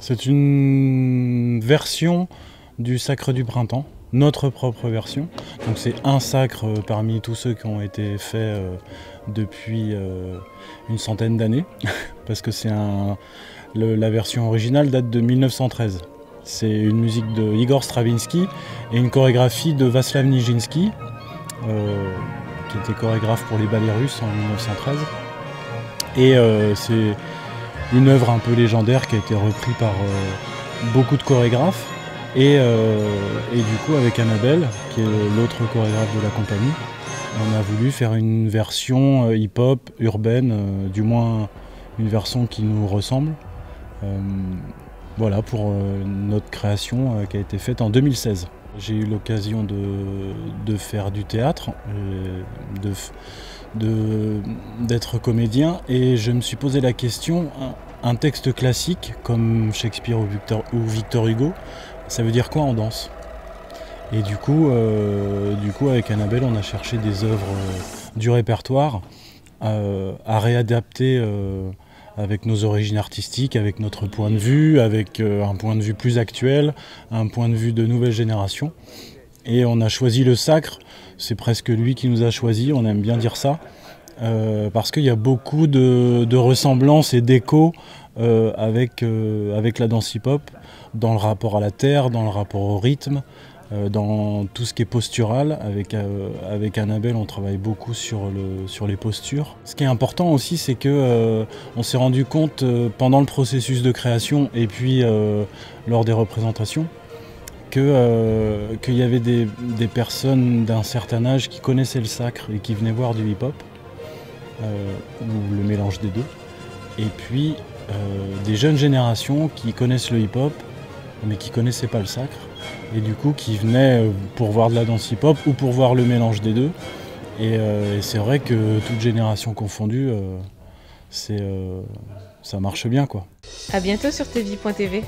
C'est une version du Sacre du Printemps, notre propre version. Donc c'est un sacre parmi tous ceux qui ont été faits depuis une centaine d'années, parce que la version originale date de 1913. C'est une musique de Igor Stravinsky et une chorégraphie de Vaslav Nijinsky, qui était chorégraphe pour les ballets russes en 1913. Et c'est une œuvre un peu légendaire qui a été reprise par beaucoup de chorégraphes. Et du coup, avec Annabelle, qui est l'autre chorégraphe de la compagnie, on a voulu faire une version hip-hop, urbaine, du moins une version qui nous ressemble. Voilà pour notre création qui a été faite en 2016. J'ai eu l'occasion de faire du théâtre, d'être comédien, et je me suis posé la question, un texte classique comme Shakespeare ou Victor Hugo, ça veut dire quoi en danse? Et du coup, avec Annabelle, on a cherché des œuvres du répertoire à réadapter avec nos origines artistiques, avec notre point de vue, avec un point de vue plus actuel, un point de vue de nouvelle génération. Et on a choisi le sacre, c'est presque lui qui nous a choisi, on aime bien dire ça, parce qu'il y a beaucoup de ressemblances et d'échos avec la danse hip-hop, dans le rapport à la terre, dans le rapport au rythme, dans tout ce qui est postural. Avec Annabelle, on travaille beaucoup sur les postures. Ce qui est important aussi, c'est que on s'est rendu compte pendant le processus de création et puis lors des représentations qu'il y avait des personnes d'un certain âge qui connaissaient le sacre et qui venaient voir du hip-hop, ou le mélange des deux. Et puis des jeunes générations qui connaissent le hip-hop mais qui ne connaissaient pas le sacre, et du coup qui venaient pour voir de la danse hip-hop ou pour voir le mélange des deux. Et c'est vrai que toute génération confondue, ça marche bien, quoi. À bientôt sur tvi.tv.